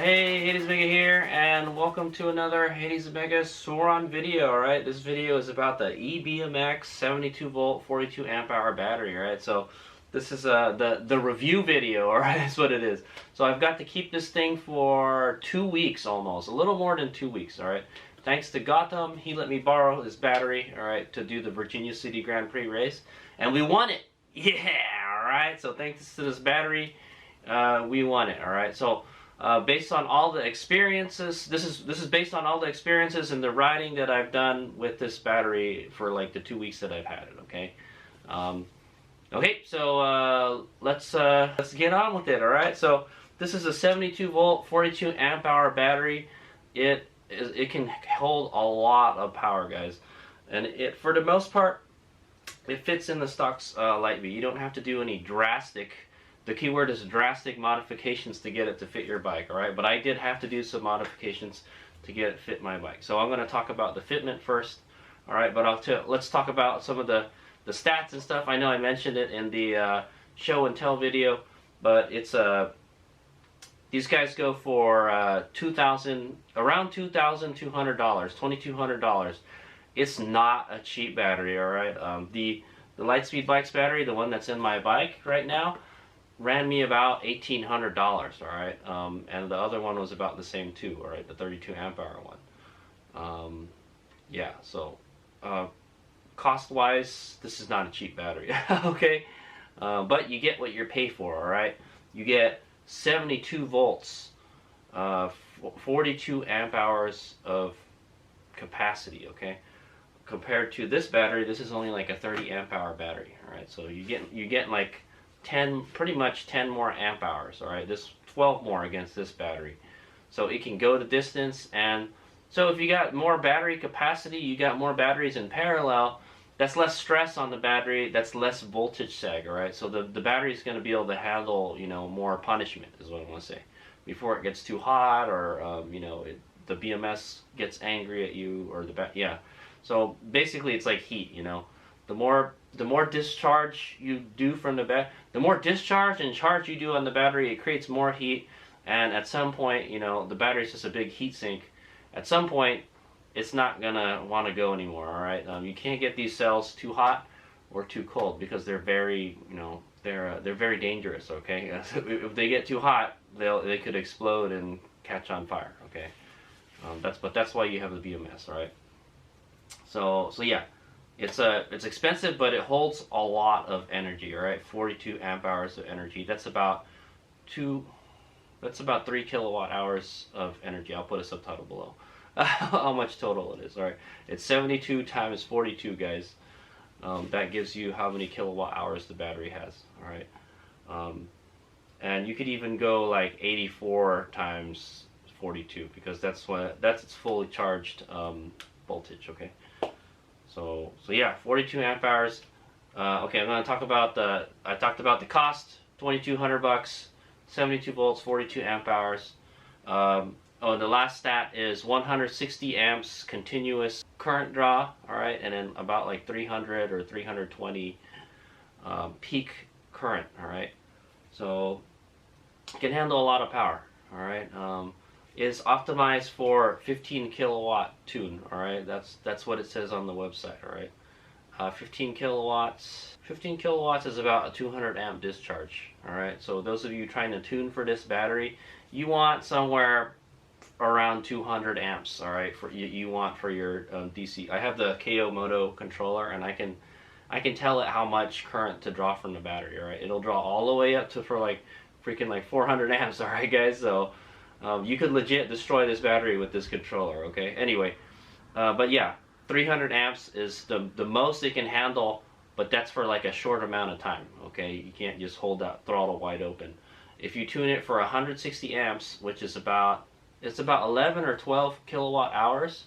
Hey, Hades Mega here, and welcome to another Hades Mega Sur Ron video. Alright, this video is about the EBMX 72V 42Ah battery. Alright, so this is the review video. Alright, that's what it is. So I've got to keep this thing for 2 weeks almost, a little more than 2 weeks. Alright, thanks to Gautam, he let me borrow his battery. Alright, to do the Virginia City Grand Prix race, and we won it. Yeah. Alright, so thanks to this battery, we won it. Alright, so based on all the experiences, this is based on all the experiences and the riding that I've done with this battery for like the 2 weeks that I've had it. Okay, okay. So let's get on with it. All right. So this is a 72V 42Ah battery. It can hold a lot of power, guys, and it for the most part it fits in the stock Light Bee. You don't have to do any drastic. The keyword is drastic modifications to get it to fit your bike, alright? But I did have to do some modifications to get it fit my bike. So I'm going to talk about the fitment first, alright? But let's talk about some of the stats and stuff. I know I mentioned it in the show and tell video, but it's these guys go for around $2,200, $2,200. It's not a cheap battery, alright? The Lightspeed Bikes battery, the one that's in my bike right now, ran me about $1,800, all right, and the other one was about the same too, all right, the 32Ah one. Yeah, so cost-wise, this is not a cheap battery, okay, but you get what you pay for, all right. You get 72 volts, 42Ah of capacity, okay. Compared to this battery, this is only like a 30Ah battery, all right. So you get like 10, pretty much 10 more amp hours, all right. This 12 more against this battery, so it can go the distance. And so if you got more battery capacity, you got more batteries in parallel, that's less stress on the battery, that's less voltage sag, all right. So the battery is going to be able to handle, you know, more punishment is what I want to say, before it gets too hot, or you know, the BMS gets angry at you, or yeah. So basically it's like heat, you know. The more discharge you do from the more discharge and charge you do on the battery, it creates more heat, and at some point, you know, the battery's just a big heat sink. At some point, it's not gonna want to go anymore. All right, you can't get these cells too hot or too cold, because they're very, you know, they're very dangerous. Okay, if they get too hot, they could explode and catch on fire. Okay, that's why you have the BMS. All right, so yeah. It's expensive, but it holds a lot of energy. All right, 42Ah of energy. That's about 3 kilowatt hours of energy. I'll put a subtitle below how much total it is. All right, it's 72 times 42, guys. That gives you how many kilowatt hours the battery has. All right, and you could even go like 84 times 42, because that's its fully charged voltage. Okay. So yeah, 42Ah. Okay, I'm going to talk about I talked about the cost, $2,200, 72 volts, 42Ah. Oh, the last stat is 160 amps continuous current draw, all right, and then about like 300 or 320 peak current, all right. So it can handle a lot of power, all right. Is optimized for 15 kilowatt tune, all right. That's what it says on the website, all right. 15 kilowatts is about a 200 amp discharge, all right. So those of you trying to tune for this battery, you want somewhere around 200 amps, all right, for you want for your DC. I have the KO Moto controller, and I can tell it how much current to draw from the battery, all right. It'll draw all the way up to for like freaking like 400 amps, all right, guys. So you could legit destroy this battery with this controller, okay? Anyway, but yeah, 300 amps is the most it can handle, but that's for like a short amount of time, okay? You can't just hold that throttle wide open. If you tune it for 160 amps, which is about 11 or 12 kilowatt hours,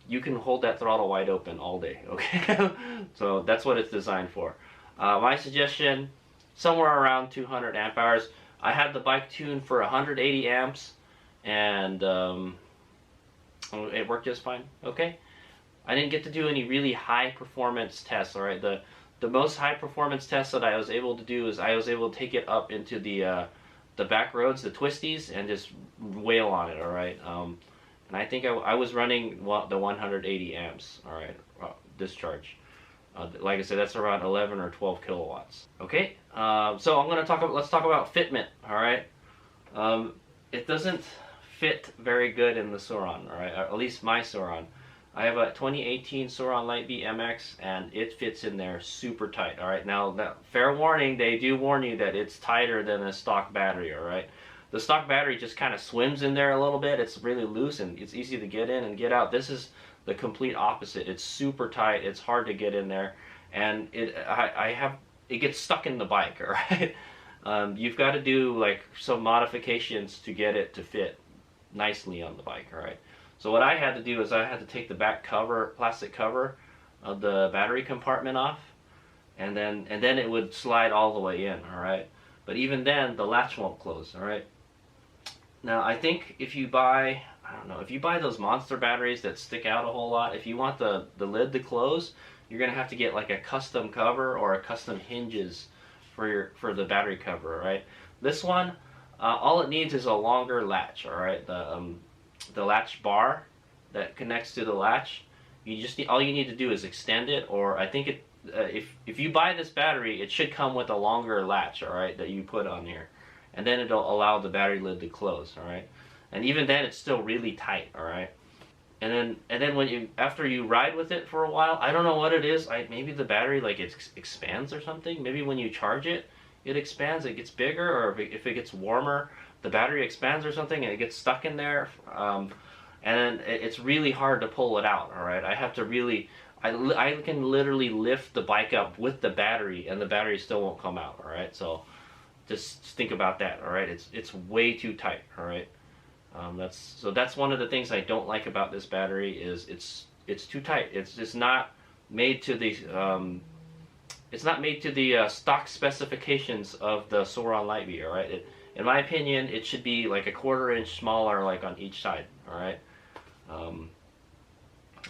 you can hold that throttle wide open all day, okay? So that's what it's designed for. My suggestion, somewhere around 200 amp hours. I had the bike tuned for 180 amps, and it worked just fine. Okay, I didn't get to do any really high performance tests. All right, the most high performance test that I was able to do is I was able to take it up into the the back roads, the twisties, and just wail on it. All right. And I think I was running the 180 amps. All right, discharge. Like I said, that's around 11 or 12 kilowatts. Okay. So I'm gonna let's talk about fitment. All right. It doesn't fit very good in the Sur Ron. All right. Or at least my Sur Ron. I have a 2018 Sur Ron Light Bee MX, and it fits in there super tight. All right, now fair warning, they do warn you that it's tighter than a stock battery. All right, the stock battery just kind of swims in there a little bit. It's really loose and it's easy to get in and get out. This is the complete opposite. It's super tight. It's hard to get in there, and it gets stuck in the bike. All right, you've got to do like some modifications to get it to fit nicely on the bike. All right. So what I had to do is I had to take the back cover, plastic cover of the battery compartment off, and then it would slide all the way in, all right? But even then, the latch won't close, all right? Now, I think if you buy, I don't know, if you buy those monster batteries that stick out a whole lot, if you want the lid to close, you're gonna have to get like a custom cover or a custom hinges for the battery cover, all right? This one, all it needs is a longer latch, all right? The latch bar that connects to the latch, all you need to do is extend it, or I think if you buy this battery, it should come with a longer latch, all right, that you put on here, and then it'll allow the battery lid to close, all right. And even then, it's still really tight, all right. And then after you ride with it for a while, I don't know what it is. Maybe the battery like it expands or something. Maybe when you charge it, it expands, it gets bigger, or if it gets warmer, the battery expands or something and it gets stuck in there, and then it's really hard to pull it out. All right, I have to really, I can literally lift the bike up with the battery and the battery still won't come out. All right, so just think about that. All right, it's way too tight. All right, that's one of the things I don't like about this battery is it's too tight. It's just not made to the stock specifications of the Sur Ron Light Bee. All right. In my opinion, it should be like a 1/4 inch smaller, like on each side. All right.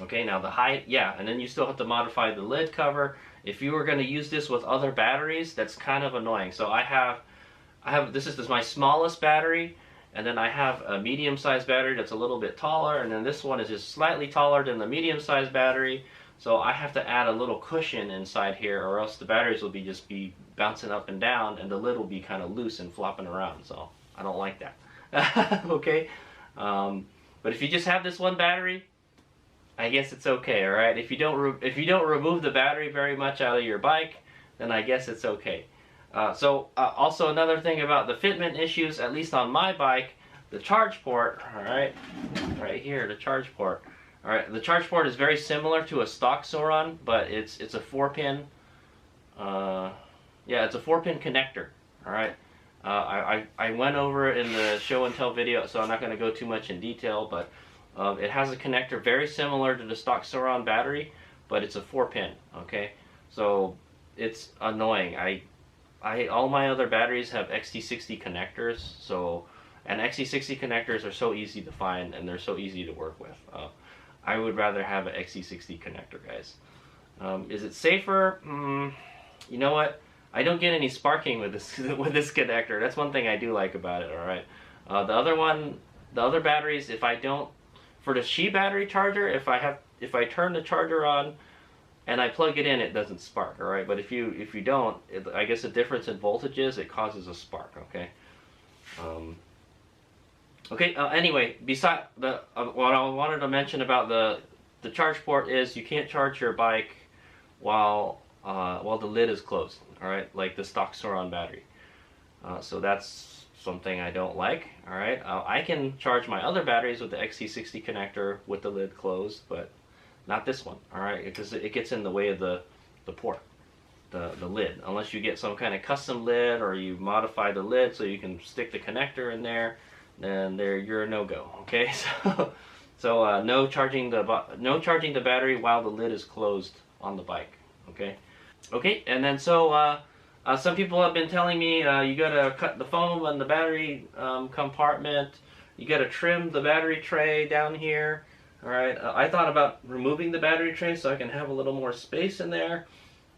Okay. Now the height, yeah, and then you still have to modify the lid cover. If you were going to use this with other batteries, that's kind of annoying. So this is my smallest battery, and then I have a medium-sized battery that's a little bit taller, and then this one is just slightly taller than the medium-sized battery. So I have to add a little cushion inside here, or else the batteries will just be bouncing up and down, and the lid will be kind of loose and flopping around. So I don't like that. Okay, but if you just have this one battery, I guess it's okay. All right. If you don't remove the battery very much out of your bike, then I guess it's okay. Also another thing about the fitment issues, at least on my bike, the charge port. All right, right here, the charge port. All right, the charge port is very similar to a stock Sur Ron, but it's a 4-pin. Yeah, it's a 4-pin connector. All right, I went over it in the show and tell video, so I'm not going to go too much in detail, but it has a connector very similar to the stock Sur Ron battery, but it's a 4-pin. Okay, so it's annoying. All my other batteries have XT60 connectors, and XT60 connectors are so easy to find and they're so easy to work with. I would rather have an XT60 connector, guys. Is it safer? You know what? I don't get any sparking with this connector. That's one thing I do like about it. All right. The other batteries, for the Qi battery charger, if I turn the charger on and I plug it in, it doesn't spark. All right. But if you don't, I guess the difference in voltages, it causes a spark. Okay. Anyway, beside what I wanted to mention about the charge port is you can't charge your bike while the lid is closed. All right, like the stock Sur Ron battery. So that's something I don't like. All right, I can charge my other batteries with the XT60 connector with the lid closed, but not this one. All right, because it gets in the way of the port, the lid. Unless you get some kind of custom lid or you modify the lid so you can stick the connector in there, then you're a no-go. Okay, so no charging the battery while the lid is closed on the bike. Okay, and then some people have been telling me you gotta cut the foam on the battery compartment. You gotta trim the battery tray down here. All right, I thought about removing the battery tray so I can have a little more space in there,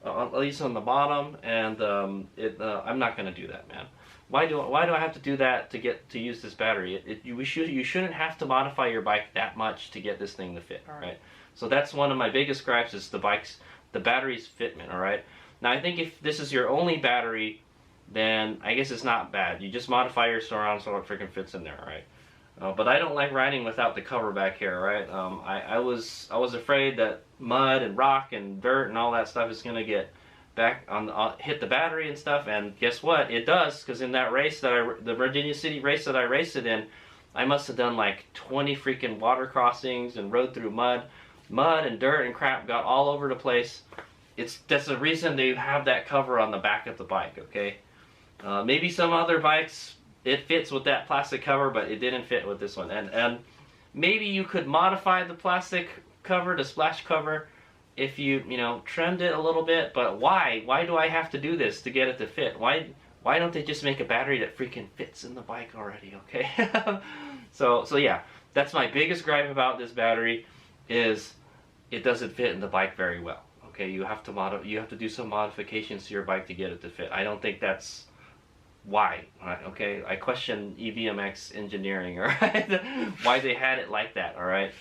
at least on the bottom. And I'm not gonna do that, man. why do I have to do that to use this battery? You shouldn't have to modify your bike that much to get this thing to fit. All right. So that's one of my biggest gripes is the battery's fitment. All right. Now I think if this is your only battery, then I guess it's not bad. You just modify your Sur Ron so it freaking fits in there. All right. But I don't like riding without the cover back here. Right. I was afraid that mud and rock and dirt and all that stuff is gonna get back on hit the battery and stuff, and guess what? It does, because in that race the Virginia City race that I raced it in, I must have done like 20 freaking water crossings and rode through mud and dirt and crap, got all over the place. That's the reason they have that cover on the back of the bike. Okay, maybe some other bikes it fits with that plastic cover, but it didn't fit with this one. And maybe you could modify the plastic cover, the splash cover, if you trimmed it a little bit, but why do I have to do this to get it to fit? Why don't they just make a battery that freaking fits in the bike already? Okay. so yeah, that's my biggest gripe about this battery, is it doesn't fit in the bike very well. Okay, you have to do some modifications to your bike to get it to fit. I don't think that's why. Right, okay, I question EBMX engineering, all right? Why they had it like that, all right?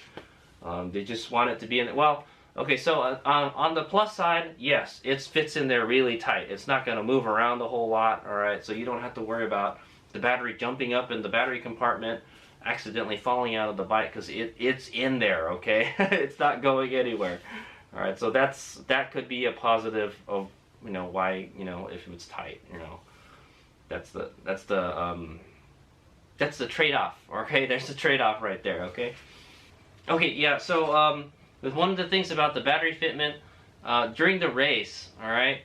They just want it to be in it. Well, okay, so on the plus side, yes, it fits in there really tight. It's not going to move around a whole lot, all right? So you don't have to worry about the battery jumping up in the battery compartment, accidentally falling out of the bike, because it's in there, okay? It's not going anywhere. All right, so that could be a positive of why if it's tight, that's the trade-off. Okay, there's the trade-off right there. Okay, yeah. So with one of the things about the battery fitment during the race, all right,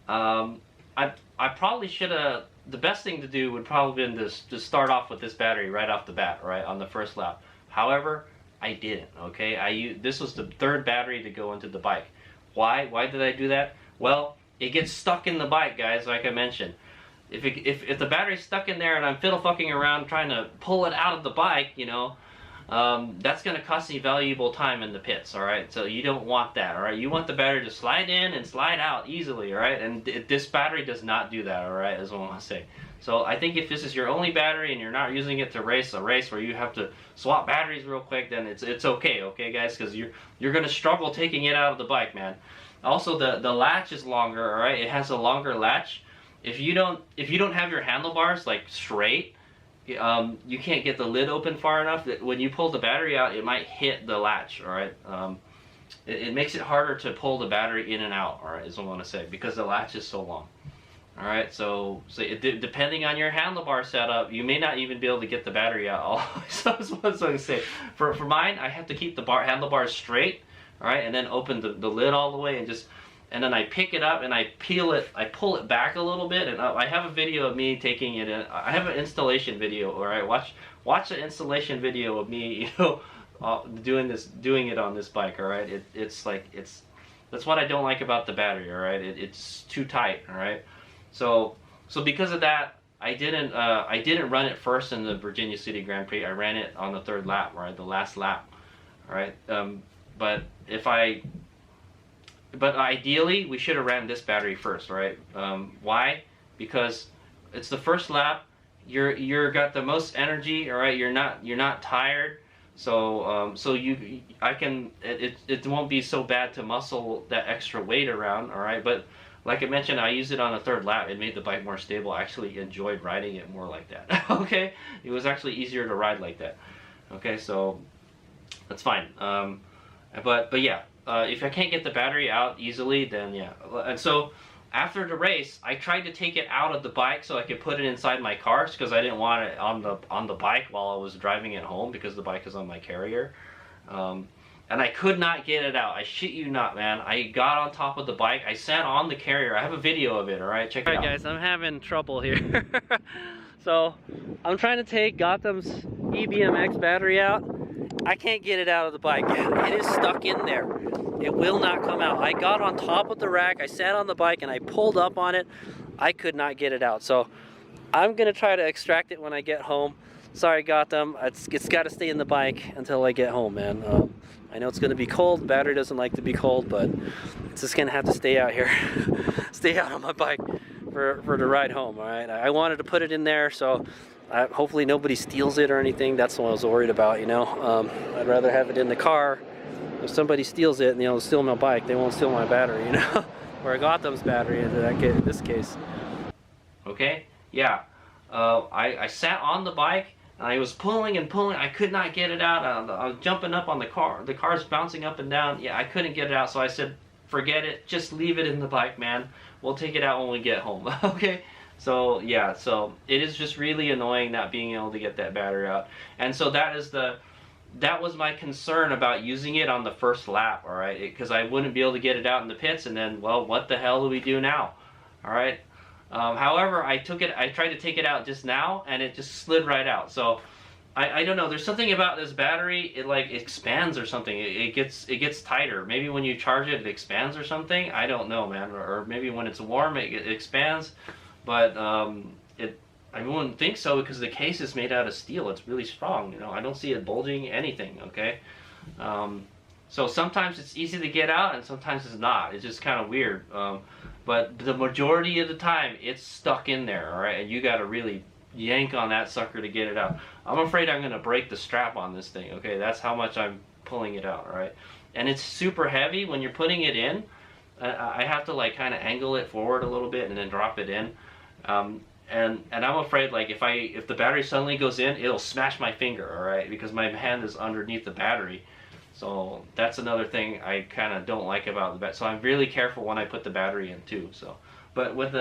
I probably should have. The best thing to do would probably been to start off with this battery right off the bat, right on the first lap. However, I didn't. Okay, this was the third battery to go into the bike. Why did I do that? Well, it gets stuck in the bike, guys, like I mentioned. If the battery's stuck in there and I'm fiddle fucking around trying to pull it out of the bike, that's going to cost me valuable time in the pits, all right? So you don't want that, all right? You want the battery to slide in and slide out easily, all right? And this battery does not do that, all right, is what I want to say. So I think if this is your only battery and you're not using it to race a race where you have to swap batteries real quick, then it's okay, guys, because you're going to struggle taking it out of the bike, man. Also, the latch is longer, all right? It has a longer latch. If you don't have your handlebars like straight, you can't get the lid open far enough that when you pull the battery out, it might hit the latch, all right? It makes it harder to pull the battery in and out, all right, is what I want to say, because the latch is so long. All right, so depending on your handlebar setup, you may not even be able to get the battery out. So that's what I was going to say. For mine, I have to keep the handlebars straight, all right, and then open the lid all the way, and then I pick it up and I I pull it back a little bit, and I have a video of me taking it in. I have an installation video, all right. Watch the installation video of me, doing it on this bike, all right. That's what I don't like about the battery, all right. It's too tight, all right. So because of that, I didn't run it first in the Virginia City Grand Prix. I ran it on the third lap, right, the last lap, all right. But ideally, we should have ran this battery first, right? Why? Because it's the first lap. You're got the most energy, all right. You're not tired, so it won't be so bad to muscle that extra weight around, all right. But like I mentioned, I used it on the third lap. It made the bike more stable. I actually enjoyed riding it more like that. Okay, it was actually easier to ride like that. Okay, so that's fine. But yeah, if I can't get the battery out easily, then yeah. And so after the race, I tried to take it out of the bike so I could put it inside my car, because I didn't want it on the bike while I was driving it home, because the bike is on my carrier. And I could not get it out. I shit you not, man. I got on top of the bike. I sat on the carrier. I have a video of it, all right? Check it out. All right, guys, I'm having trouble here. So, I'm trying to take Gautam's EBMX battery out. I can't get it out of the bike. It is stuck in there. It will not come out. I got on top of the rack. I sat on the bike and I pulled up on it. I could not get it out. So, I'm going to try to extract it when I get home. Sorry, Gautam. It's got to stay in the bike until I get home, man. I know it's going to be cold. The battery doesn't like to be cold, but it's just going to have to stay out here. Stay out on my bike for the ride home. All right, I wanted to put it in there, so hopefully nobody steals it or anything. That's what I was worried about, you know. I'd rather have it in the car. If somebody steals it and, you know, steal my bike, they won't steal my battery, you know, or Gautam's battery in this case. Okay, yeah, I sat on the bike and I was pulling and pulling. I could not get it out. I was jumping up on the car. The car's bouncing up and down. Yeah, I couldn't get it out, so I said, forget it. Just leave it in the bike, man. We'll take it out when we get home. Okay. So yeah, so it is just really annoying not being able to get that battery out. And so that was my concern about using it on the first lap, all right? Because I wouldn't be able to get it out in the pits, and then, well, what the hell do we do now? All right. However, I tried to take it out just now, and it just slid right out. So I don't know. There's something about this battery. It like expands or something. It gets tighter. Maybe when you charge it, it expands or something. I don't know, man. Or maybe when it's warm, it expands. But I wouldn't think so because the case is made out of steel. It's really strong. You know, I don't see it bulging anything. Okay. So sometimes it's easy to get out, and sometimes it's not. It's just kind of weird. But the majority of the time, it's stuck in there. All right, and you got to really yank on that sucker to get it out. I'm afraid I'm gonna break the strap on this thing. Okay, that's how much I'm pulling it out. All right, and it's super heavy when you're putting it in. I have to like kind of angle it forward a little bit and then drop it in. And I'm afraid like if the battery suddenly goes in, it'll smash my finger. All right, because my hand is underneath the battery. So that's another thing I kind of don't like about the battery. So I'm really careful when I put the battery in too. So. But with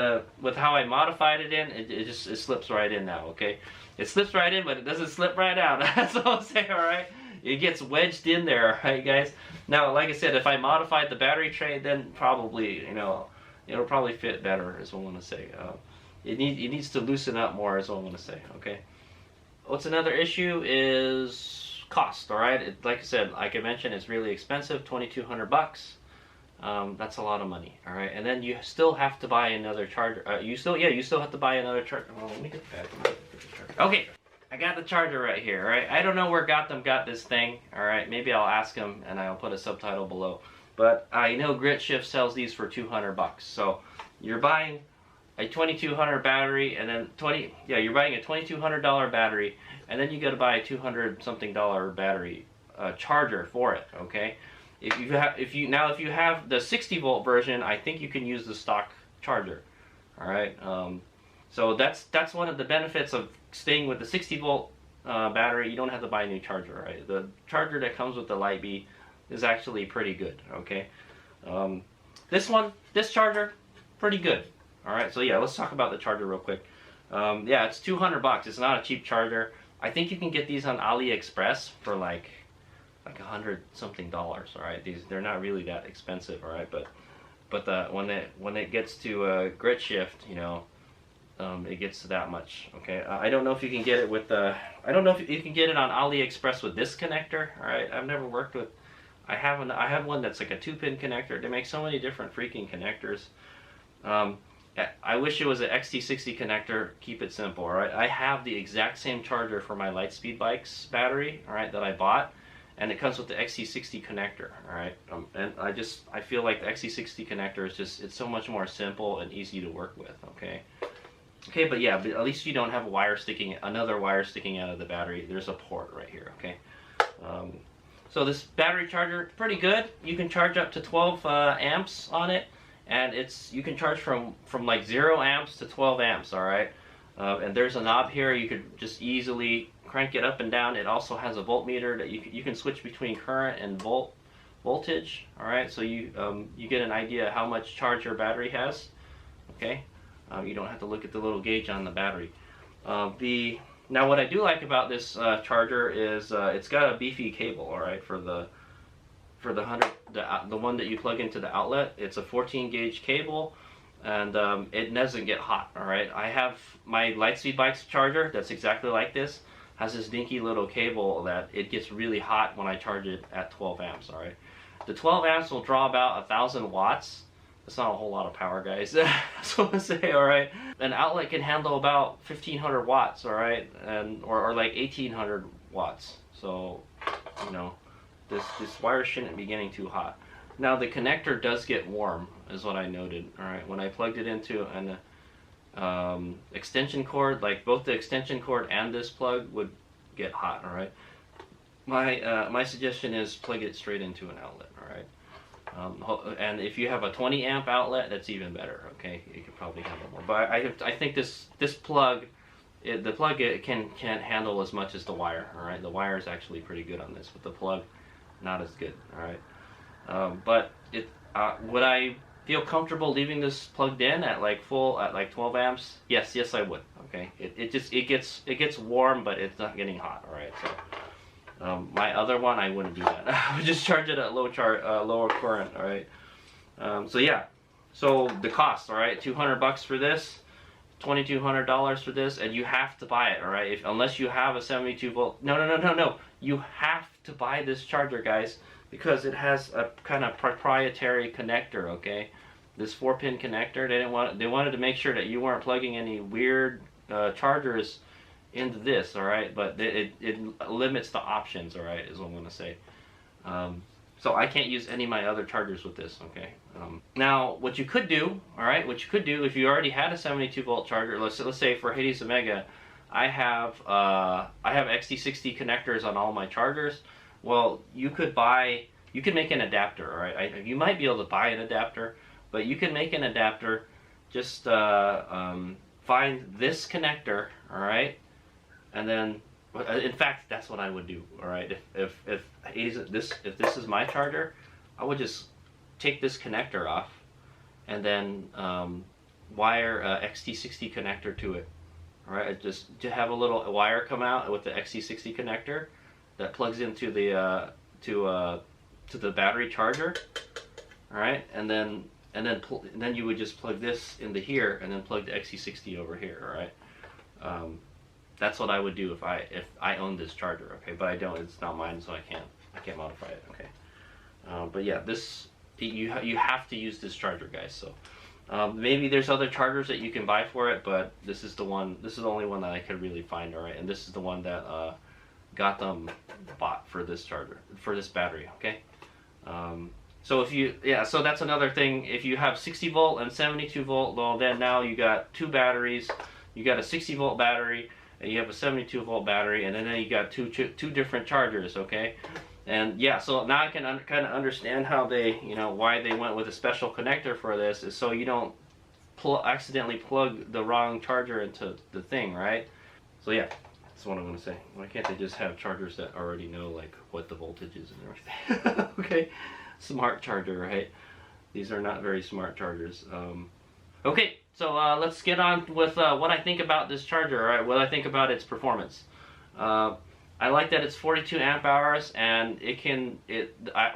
how I modified it in, it slips right in now, okay? It slips right in, but it doesn't slip right out. That's all I'm saying, all right? It gets wedged in there, all right, guys? Now, like I said, if I modified the battery tray, then probably, you know, it'll probably fit better, is what I want to say. It needs to loosen up more, is what I want to say, okay? What's another issue is cost, all right? Like I said, like I mentioned, it's really expensive, $2,200. That's a lot of money, all right. And then you still have to buy another charger. You still have to buy another charger. Well, let me get that. Okay, I got the charger right here. All right, I don't know where Gautam got this thing. All right, maybe I'll ask him and I'll put a subtitle below. But I know GritShift sells these for $200. So you're buying a $2,200 battery, and then you're buying a $2,200 battery, and then you got to buy a $200-something battery charger for it. Okay. If you have the 60-volt version, I think you can use the stock charger. All right. So that's one of the benefits of staying with the 60-volt battery. You don't have to buy a new charger. Right. The charger that comes with the Light Bee is actually pretty good. Okay. This charger, pretty good. All right. So yeah, let's talk about the charger real quick. Yeah, it's $200. It's not a cheap charger. I think you can get these on AliExpress for like $100-something. All right, they're not really that expensive. All right, but when it gets to GritShift, you know, it gets to that much. Okay, I don't know if you can get it with I don't know if you can get it on AliExpress with this connector. All right, I've never worked with. I have one that's like a 2-pin connector. They make so many different freaking connectors. I wish it was an XT60 connector. Keep it simple. All right, I have the exact same charger for my Lightspeed bikes battery. All right, that I bought. And it comes with the XT60 connector, all right? And I feel like the XT60 connector is it's so much more simple and easy to work with, okay? Okay, but yeah, at least you don't have another wire sticking out of the battery. There's a port right here, okay? So this battery charger, pretty good. You can charge up to 12 amps on it, and you can charge from like 0 amps to 12 amps, all right? And there's a knob here. You could just easily crank it up and down. It also has a voltmeter that you can switch between current and voltage. All right, so you get an idea how much charge your battery has. Okay, you don't have to look at the little gauge on the battery. Now what I do like about this charger is it's got a beefy cable. All right, for the one that you plug into the outlet. It's a 14 gauge cable. And it doesn't get hot, all right? I have my Lightspeed bike's charger that's exactly like this. Has this dinky little cable that it gets really hot when I charge it at 12 amps, all right? The 12 amps will draw about 1,000 watts. That's not a whole lot of power, guys. That's what I say, all right? An outlet can handle about 1,500 watts, all right? Or like 1,800 watts. So, you know, this wire shouldn't be getting too hot. Now the connector does get warm, is what I noted. All right, when I plugged it into, and extension cord, like both the extension cord and this plug would get hot. All right. My suggestion is plug it straight into an outlet. All right. And if you have a 20 amp outlet, that's even better. Okay, you could probably handle more. But I think this plug, the plug can't handle as much as the wire. All right, the wire is actually pretty good on this, but the plug not as good. All right. But would I feel comfortable leaving this plugged in at like 12 amps? Yes, I would. Okay, it gets warm, but it's not getting hot. All right, so. My other one, I wouldn't do that. I would just charge it at lower current. All right. So yeah. So the cost, all right, $200 for this, $2,200 for this, and you have to buy it. All right. Unless you have a 72 volt. No. You have to buy this charger, guys, because it has a kind of proprietary connector. Okay. This 4-pin connector. They wanted to make sure that you weren't plugging any weird chargers into this, all right, but it limits the options, all right, is what I'm going to say. So I can't use any of my other chargers with this, okay. Now, what you could do, all right, if you already had a 72 volt charger, let's say for Hades Omega, I have XT60 connectors on all my chargers. Well, you could make an adapter, all right. You might be able to buy an adapter, but you can make an adapter. Just find this connector, all right. And then, in fact, that's what I would do. All right, if this is my charger, I would just take this connector off, and then wire a XT60 connector to it. All right, just to have a little wire come out with the XT60 connector that plugs into the to the battery charger. All right, and then you would just plug this into here, and then plug the XT60 over here. All right. That's what I would do if I owned this charger, okay? But I don't. It's not mine, so I can't modify it, okay? But yeah, you have to use this charger, guys. So maybe there's other chargers that you can buy for it, but this is the one. This is the only one that I could really find, all right? And this is the one that Gautam bought for this charger, for this battery, okay? So so that's another thing. If you have 60 volt and 72 volt, well, then now you got two batteries. You got a 60 volt battery, and you have a 72 volt battery, and then you got two different chargers, okay? And yeah, so now I can kind of understand how why they went with a special connector for this, is so you don't accidentally plug the wrong charger into the thing, right? So yeah, that's what I'm gonna say. Why can't they just have chargers that already know like what the voltage is and everything? Okay, smart charger, right? These are not very smart chargers. Okay, so let's get on with what I think about this charger, all right? What I think about its performance. I like that it's 42 amp hours, and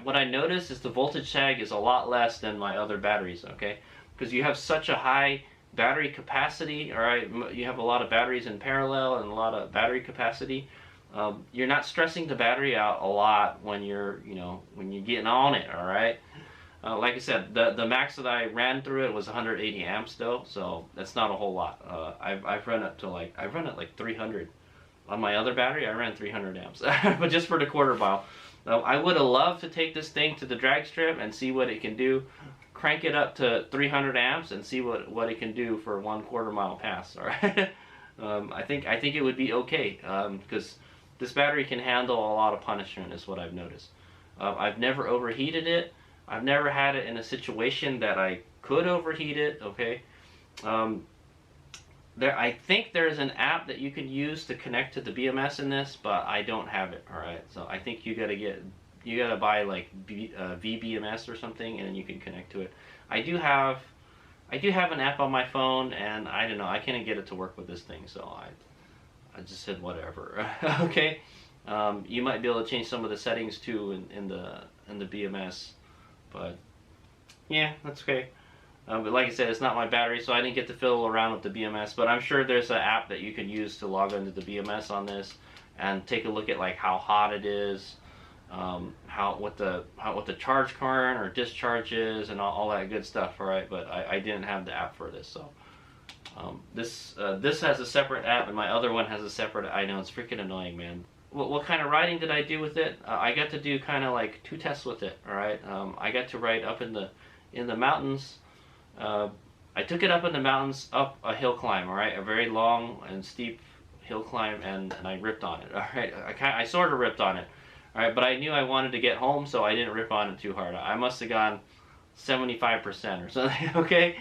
what I noticed is the voltage sag is a lot less than my other batteries, okay? Because you have such a high battery capacity, all right? You have a lot of batteries in parallel and a lot of battery capacity. You're not stressing the battery out a lot when you're getting on it, all right? Like I said, the max that I ran through it was 180 amps though, so that's not a whole lot. I've run it like 300. On my other battery, I ran 300 amps, but just for the quarter mile. I would have loved to take this thing to the drag strip and see what it can do. Crank it up to 300 amps and see what it can do for 1/4 mile pass. All right, I think it would be okay because this battery can handle a lot of punishment, is what I've noticed. I've never overheated it. I've never had it in a situation that I could overheat it, okay? I think there's an app that you can use to connect to the BMS in this, but I don't have it, all right? So I think you gotta buy like VBMS or something, and then you can connect to it. I do have an app on my phone, and I don't know, I can't get it to work with this thing, so I just said whatever, okay? You might be able to change some of the settings too in the BMS. But yeah, that's okay. But like I said, it's not my battery, so I didn't get to fiddle around with the BMS. But I'm sure there's an app that you can use to log into the BMS on this and take a look at like how hot it is, what the charge current or discharge is, and all that good stuff. All right, but I didn't have the app for this, so this has a separate app, and my other one has a separate. I know, it's freaking annoying, man. What kind of riding did I do with it? I got to do kind of like 2 tests with it. All right, I got to ride up in the mountains. I took it up in the mountains, up a hill climb, all right, a very long and steep hill climb, and I ripped on it, all right. I sort of ripped on it, all right, but I knew I wanted to get home, so I didn't rip on it too hard. I must have gone 75% or something, okay,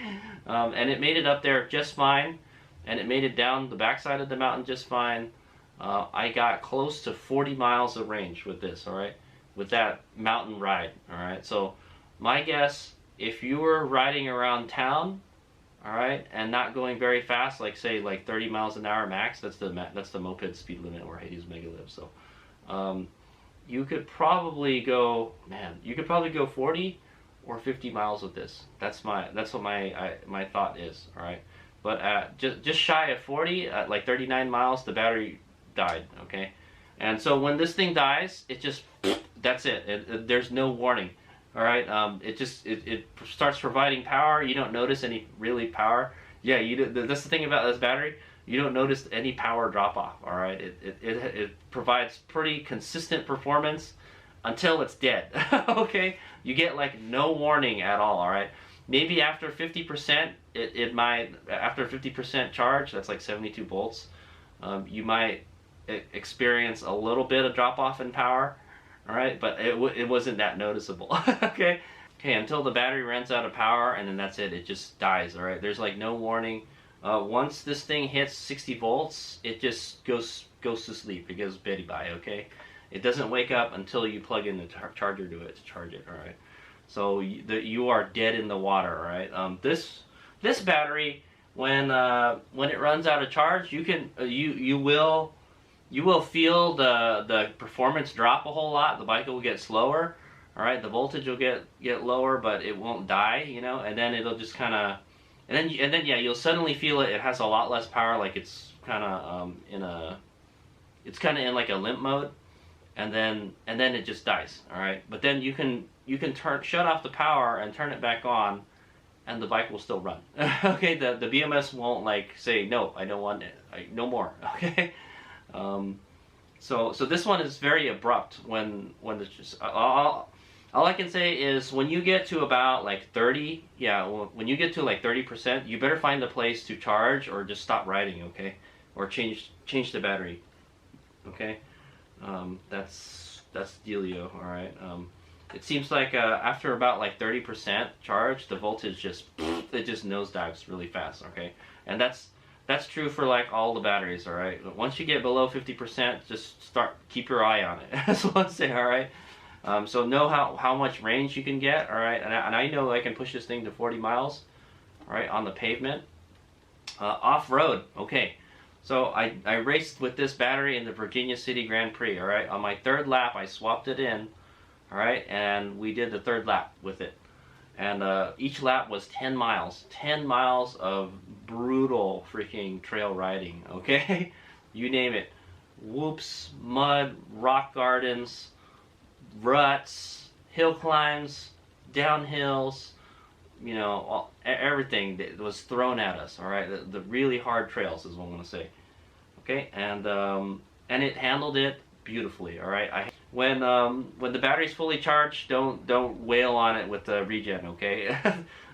and it made it up there just fine, and it made it down the backside of the mountain just fine. I got close to 40 miles of range with this, all right, with that mountain ride, all right. So my guess, if you were riding around town, all right, and not going very fast, like say like 30 miles an hour max, that's the moped speed limit where Hades Mega lives. So you could probably go, man, you could probably go 40 or 50 miles with this. That's what my thought is, all right. But just shy of 40, at like 39 miles, the battery died, okay. And so when this thing dies, it just, that's it. There's no warning. All right, it starts providing power. You don't notice any really power. Yeah, that's the thing about this battery. You don't notice any power drop off. All right, it provides pretty consistent performance until it's dead. Okay, you get like no warning at all. All right, maybe after 50%, it might, after 50% charge, that's like 72 volts. You might experience a little bit of drop off in power. All right, but it wasn't that noticeable. Okay, until the battery runs out of power, and then that's it. It just dies. All right, there's like no warning. Once this thing hits 60 volts, it just goes to sleep. It goes Betty bye. Okay, it doesn't wake up until you plug in the charger to it to charge it. All right, so you are dead in the water. All right, this battery, when it runs out of charge, you will feel the performance drop a whole lot. The bike will get slower, all right. The voltage will get lower, but it won't die, you know. And then it'll just kind of, and then yeah, you'll suddenly feel it. It has a lot less power, like it's kind of in like a limp mode, and then it just dies, all right. But then you can shut off the power and turn it back on, and the bike will still run. Okay, the BMS won't like say no, I don't want it, no more. Okay. So this one is very abrupt when it's all I can say is when you get to about like 30, yeah, when you get to like 30%, you better find a place to charge or just stop riding, okay, or change the battery, okay. That's dealio, all right. It seems like after about like 30% charge, the voltage just nosedives really fast, okay, and that's true for like all the batteries, all right. But once you get below 50%, just keep your eye on it. That's what I say, all right. So know how much range you can get, all right. And I know I can push this thing to 40 miles, all right, on the pavement. Off road, okay. So I raced with this battery in the Virginia City Grand Prix, all right. On my third lap, I swapped it in, all right, and we did the third lap with it. And each lap was 10 miles. 10 miles of brutal freaking trail riding, okay? You name it. Whoops, mud, rock gardens, ruts, hill climbs, downhills, you know, everything that was thrown at us, all right? The really hard trails is what I'm going to say, okay? And it handled it beautifully, all right? When the battery's fully charged, don't wail on it with the regen, okay?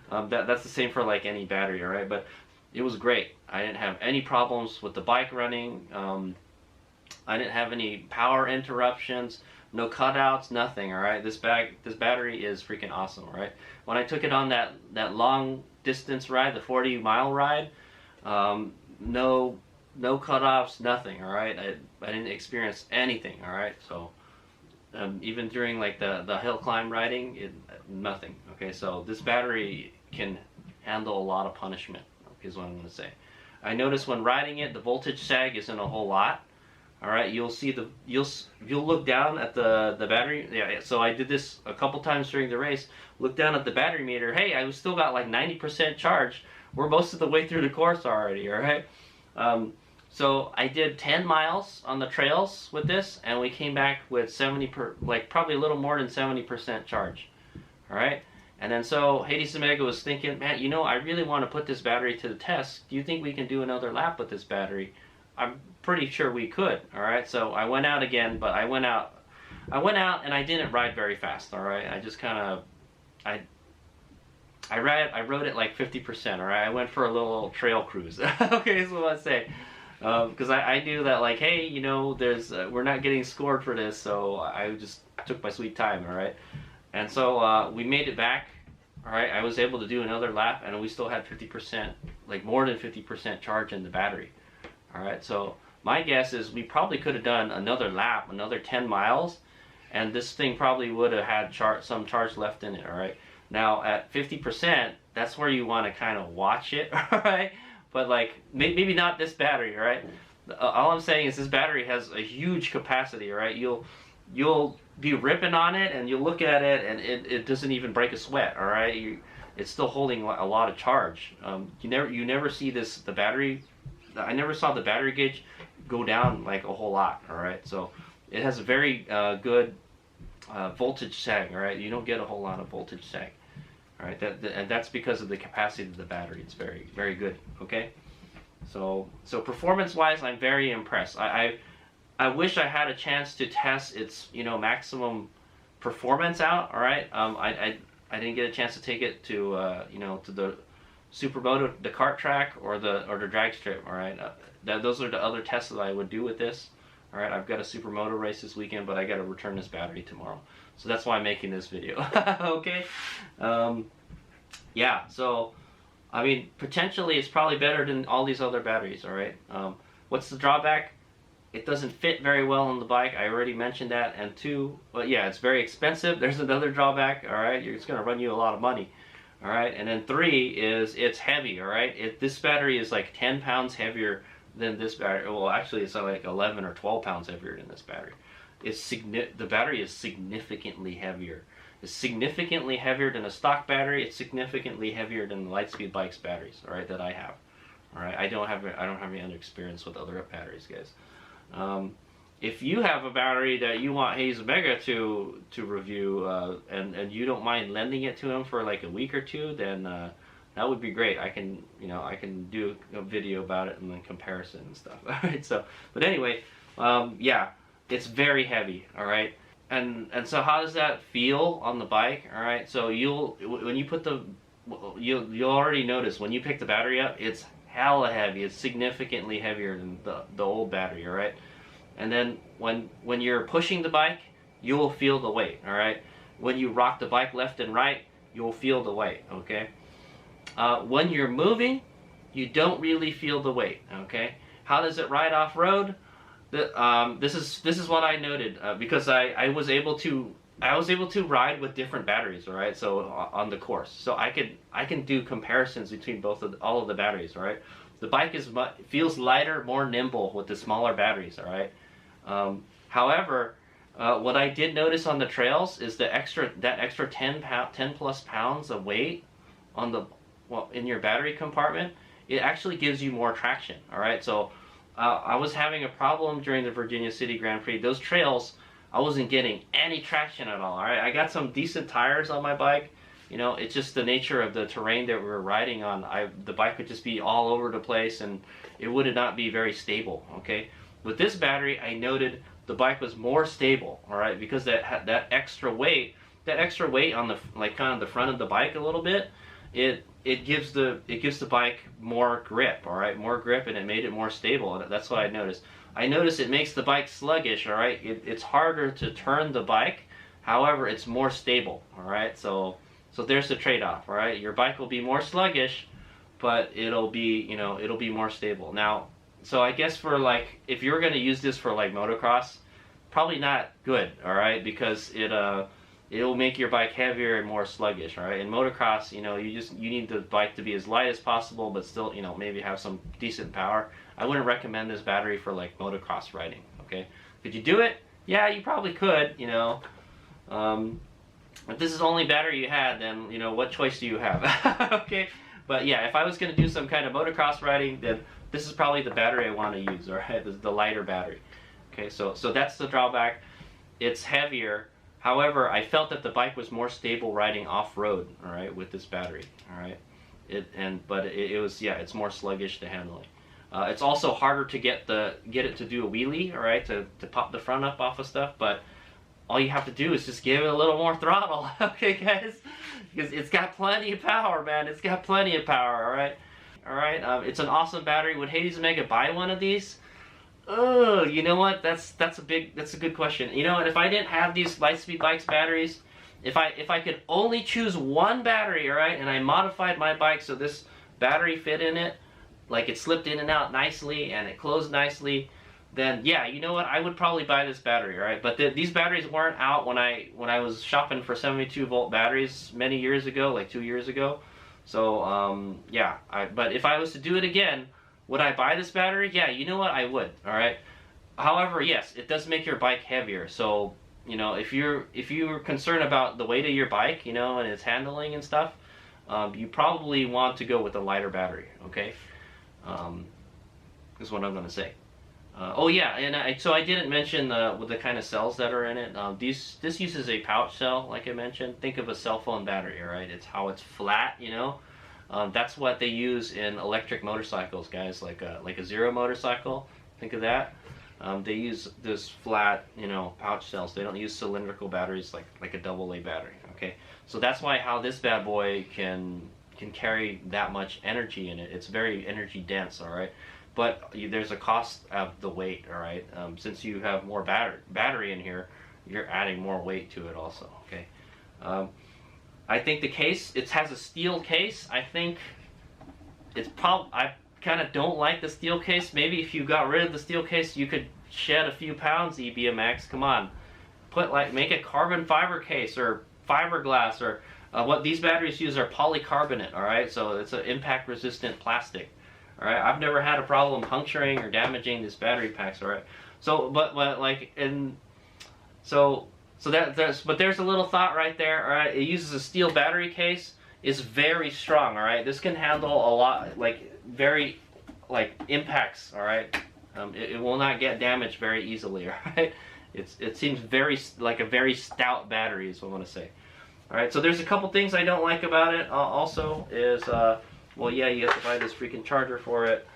That's the same for like any battery, all right? But it was great. I didn't have any problems with the bike running. I didn't have any power interruptions, no cutouts, nothing, all right? This battery is freaking awesome, all right? When I took it on that long distance ride, the 40-mile ride, no cutoffs, nothing, all right? I didn't experience anything, all right? So even during like the hill climb riding, nothing, okay? So this battery can handle a lot of punishment, is what I'm going to say. I noticed when riding it, the voltage sag isn't a whole lot. All right, you'll look down at the battery. Yeah, so I did this a couple times during the race. Look down at the battery meter. Hey, I was still got like 90% charge. We're most of the way through the course already. All right. So I did 10 miles on the trails with this, and we came back with probably a little more than 70% charge. All right. And then so Hades Omega was thinking, man, you know, I really want to put this battery to the test. Do you think we can do another lap with this battery? I'm pretty sure we could, all right? So I went out again, but I went out and I didn't ride very fast, all right? I just kind of, I rode it like 50%. All right, I went for a little trail cruise. Okay, so what I say, because I knew that like, hey, you know, there's we're not getting scored for this, so I just took my sweet time. All right, and so we made it back. All right, I was able to do another lap, and we still had 50%, like more than 50% charge in the battery. All right, so my guess is we probably could have done another lap, another 10 miles, and this thing probably would have had some charge left in it. All right, now at 50%, that's where you want to kind of watch it. All right, but like maybe not this battery. All right, all I'm saying is this battery has a huge capacity. All right, you'll be ripping on it and you'll look at it and it doesn't even break a sweat. All right, it's still holding a lot of charge. You never see the battery. I never saw the battery gauge go down like a whole lot. All right, so it has a very good voltage sag. All right, you don't get a whole lot of voltage sag. All right, and that's because of the capacity of the battery. It's very, very good. Okay, so performance wise, I'm very impressed. I wish I had a chance to test its, you know, maximum performance out. All right, I didn't get a chance to take it to you know, to the Supermoto, the kart track, or the drag strip. All right, those are the other tests that I would do with this. All right, I've got a Supermoto race this weekend, but I got to return this battery tomorrow, so that's why I'm making this video. Okay, yeah. So, I mean, potentially it's probably better than all these other batteries. All right, what's the drawback? It doesn't fit very well on the bike. I already mentioned that. And two, well, yeah, it's very expensive. There's another drawback. All right, it's going to run you a lot of money. All right, and then three is it's heavy. All right, this battery is like 10 pounds heavier than this battery. Well, actually, it's like 11 or 12 pounds heavier than this battery. The battery is significantly heavier. It's significantly heavier than a stock battery. It's significantly heavier than the Lightspeed bikes batteries. All right, that I have. All right, I don't have any other experience with other batteries, guys. If you have a battery that you want Hayes Omega to review, and you don't mind lending it to him for like a week or two, then that would be great. I can do a video about it and then comparison and stuff. All right. So, but anyway, yeah, it's very heavy. All right. And so how does that feel on the bike? All right. So you'll already notice when you pick the battery up, it's hella heavy. It's significantly heavier than the old battery. All right, and then when you're pushing the bike, you will feel the weight. All right, when you rock the bike left and right, you'll feel the weight. Okay, when you're moving, you don't really feel the weight. Okay, how does it ride off road? This is what I noted, because I was able to ride with different batteries. All right, so on the course, so I can do comparisons between all of the batteries. All right, the bike feels lighter, more nimble with the smaller batteries. All right, however, what I did notice on the trails is that extra 10 plus pounds of weight in your battery compartment, it actually gives you more traction. All right, so I was having a problem during the Virginia City Grand Prix. Those trails, I wasn't getting any traction at all. All right, I got some decent tires on my bike. You know, it's just the nature of the terrain that we were riding on. The bike would just be all over the place, and it would not be very stable. Okay, with this battery, I noted the bike was more stable. All right, because that extra weight on the kind of the front of the bike a little bit, it gives the bike more grip. All right, more grip, and it made it more stable. And that's what I noticed. I notice it makes the bike sluggish. All right, it's harder to turn the bike. However, it's more stable. All right, so there's the trade-off. All right, your bike will be more sluggish, but it'll be more stable. Now, so I guess for like if you're going to use this for like motocross, probably not good. All right, because it'll make your bike heavier and more sluggish. All right, in motocross, you need the bike to be as light as possible, but still maybe have some decent power. I wouldn't recommend this battery for like motocross riding. Okay, could you do it? Yeah, you probably could. If this is the only battery you had, then what choice do you have? Okay, but yeah, if I was going to do some kind of motocross riding, then this is probably the battery I want to use. All right, this is the lighter battery. Okay, so that's the drawback. It's heavier. However, I felt that the bike was more stable riding off-road. All right, with this battery. All right, it's more sluggish to handling. It's also harder to get it to do a wheelie, all right, to pop the front up off of stuff. But all you have to do is just give it a little more throttle, okay, guys? Because it's got plenty of power, man. It's got plenty of power, all right? All right, it's an awesome battery. Would Hades Omega buy one of these? Oh, you know what? That's a good question. You know what? If I didn't have these Lightspeed Bikes batteries, if I could only choose one battery, all right, and I modified my bike so this battery fit in it, like it slipped in and out nicely and it closed nicely, then yeah, you know what? I would probably buy this battery, all right? But these batteries weren't out when I was shopping for 72-volt batteries many years ago, like 2 years ago. So yeah, but if I was to do it again, would I buy this battery? Yeah, you know what? I would. All right. However, yes, it does make your bike heavier. So you know, if you're concerned about the weight of your bike, you know, and its handling and stuff, you probably want to go with a lighter battery. Okay, is what I'm going to say. Oh yeah, and so I didn't mention with the kind of cells that are in it. This uses a pouch cell, like I mentioned. Think of a cell phone battery, all right? It's how it's flat, you know. That's what they use in electric motorcycles, guys, like a Zero motorcycle. Think of that. They use this flat, you know, pouch cells. They don't use cylindrical batteries like a AA battery. Okay, so that's why how this bad boy can carry that much energy in it. It's very energy dense, all right. But there's a cost of the weight, all right. Since you have more battery in here, you're adding more weight to it also. Okay. I think the case, it has a steel case. I think it's I kind of don't like the steel case. Maybe if you got rid of the steel case, you could shed a few pounds, EBMX. Come on. Make a carbon fiber case or fiberglass, or what these batteries use are polycarbonate, all right? So it's an impact resistant plastic. All right, I've never had a problem puncturing or damaging these battery packs, all right? So, but like, and so there's a little thought right there, all right? It uses a steel battery case. It's very strong, all right? This can handle a lot, very impacts, all right? It will not get damaged very easily, all right? It seems like a very stout battery is what I want to say. All right, so there's a couple things I don't like about it. Also is, well, yeah, you have to buy this freaking charger for it,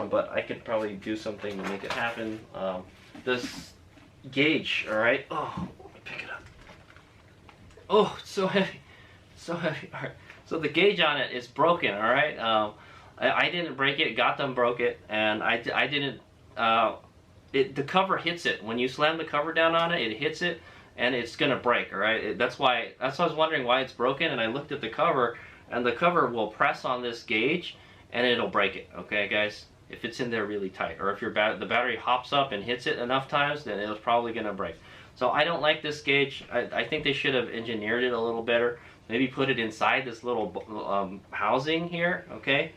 but I could probably do something to make it happen. This gauge, all right? Oh, let me pick it up. Oh, it's so heavy, so heavy. All right, so the gauge on it is broken, all right? I didn't break it. Gautam broke it, and I didn't. The cover hits it when you slam the cover down on it. It hits it, and it's gonna break. All right. That's why I was wondering why it's broken, and I looked at the cover, and the cover will press on this gauge, and it'll break it. Okay, guys. If it's in there really tight, or if the battery hops up and hits it enough times, then it's probably gonna break. So I don't like this gauge. I think they should have engineered it a little better. Maybe put it inside this little housing here. Okay.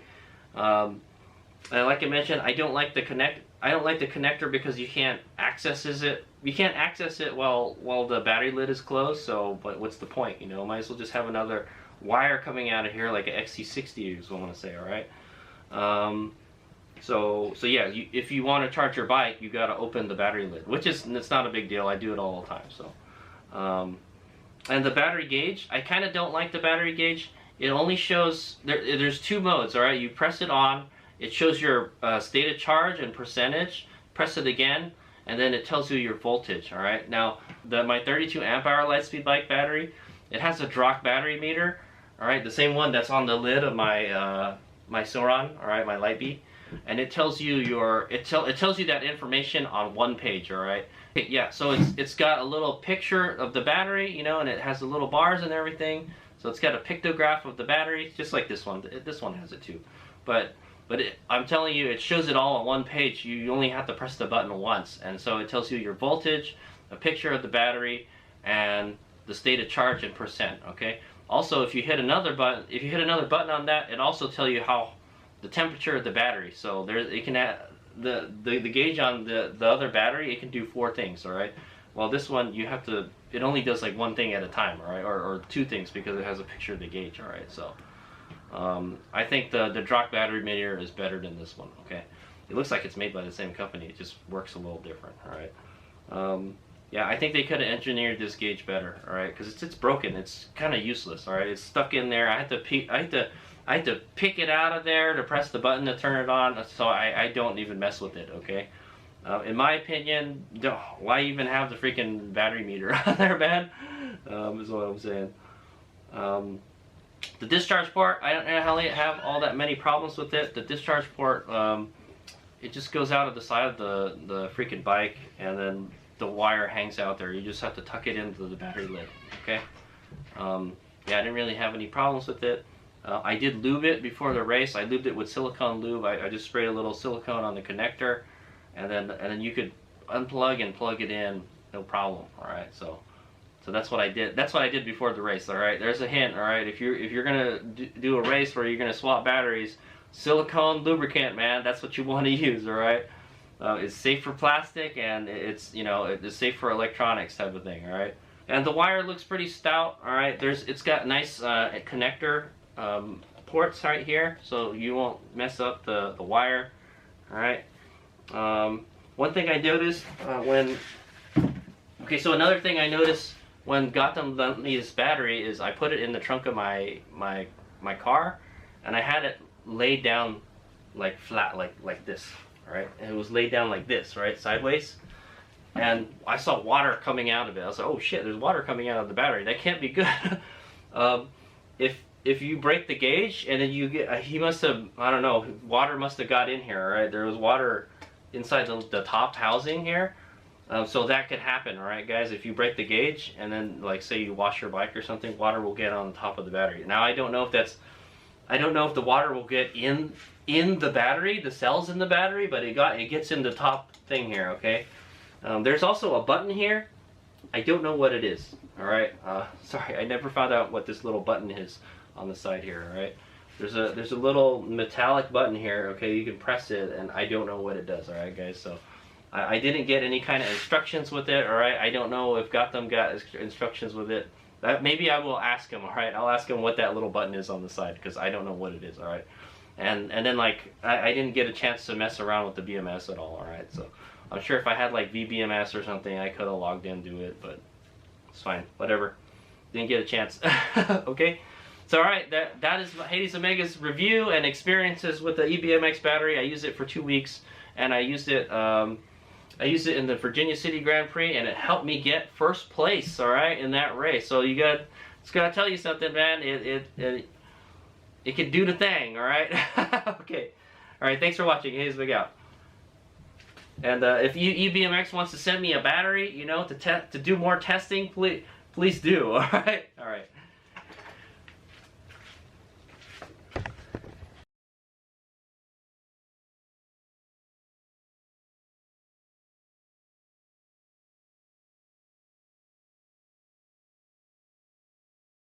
And like I mentioned, I don't like the connector because you can't access it. You can't access it while the battery lid is closed. So, but what's the point? You know, might as well just have another wire coming out of here like an XT60 is what I want to say. All right. So yeah, if you want to charge your bike, you got to open the battery lid, it's not a big deal. I do it all the time. So, and the battery gauge, I kind of don't like the battery gauge. It only shows there's two modes. All right, you press it on. It shows your state of charge and percentage. Press it again, and then it tells you your voltage. All right. Now, my 32 amp hour Lightspeed bike battery, it has a Drock battery meter. All right, the same one that's on the lid of my my Sur Ron, all right, my Light Bee, and it tells you it tells you that information on one page. All right. Yeah. So it's got a little picture of the battery, you know, and it has the little bars and everything. So it's got a pictograph of the battery, just like this one. This one has it too, but I'm telling you, it shows it all on one page. You only have to press the button once, and so it tells you your voltage, a picture of the battery, and the state of charge and percent. Okay. Also, if you hit another button on that, it also tells you how the temperature of the battery. So it can add the gauge on the other battery. It can do 4 things. All right. Well, this one it only does like one thing at a time. All right, or 2 things because it has a picture of the gauge. All right. So. I think the Drock battery meter is better than this one. Okay, it looks like it's made by the same company. It just works a little different. All right. Yeah, I think they could have engineered this gauge better. All right, because it's broken. It's kind of useless. All right, it's stuck in there. I had to pick it out of there to press the button to turn it on. So I don't even mess with it. Okay. In my opinion, why even have the freaking battery meter on there, man? Is what I'm saying. The discharge port, I don't really have all that many problems with it. The discharge port, it just goes out of the side of the freaking bike, and then the wire hangs out there. You just have to tuck it into the battery lid, okay? Yeah, I didn't really have any problems with it. I did lube it before the race. I lubed it with silicone lube. I just sprayed a little silicone on the connector, and then you could unplug and plug it in, no problem. All right, so that's what I did. That's what I did before the race. All right, there's a hint. All right, if you're gonna do a race where you're gonna swap batteries, silicone lubricant, man, that's what you want to use. All right, it's safe for plastic, and it's it's safe for electronics type of thing. All right, and the wire looks pretty stout. All right, it's got nice connector ports right here, so you won't mess up the wire. All right. One thing I noticed so another thing I noticed when Gautam lent me this battery is I put it in the trunk of my car, and I had it laid down like flat, like this, right? And it was laid down like this, right, sideways. And I saw water coming out of it. I was like, oh shit, there's water coming out of the battery. That can't be good. If you break the gauge and then you get, he must have, I don't know, water must have got in here, right? There was water inside the top housing here. So that could happen, all right, guys? If you break the gauge and then, like, say you wash your bike or something, water will get on the top of the battery. Now, I don't know if the water will get in the battery, the cells in the battery, but it gets in the top thing here, okay? There's also a button here. I don't know what it is, all right? Sorry, I never found out what this little button is on the side here, all right? There's a little metallic button here, okay? You can press it, and I don't know what it does, all right, guys? So I didn't get any kind of instructions with it, all right? I don't know if Gautam got instructions with it. Maybe I will ask him, all right? I'll ask him what that little button is on the side, because I don't know what it is, all right? And then, like, I didn't get a chance to mess around with the BMS at all, all right? So I'm sure if I had, like, EBMX or something, I could have logged in to it, but it's fine, whatever. Didn't get a chance, okay? So alright, that is Hades Omega's review and experiences with the EBMX battery. I used it for 2 weeks, and I used it in the Virginia City Grand Prix, and it helped me get first place, alright, in that race. So it's gotta tell you something, man. It can do the thing, alright? Okay. Alright, thanks for watching. Hades Omega out. And if EBMX wants to send me a battery, to do more testing, please do, alright? Alright.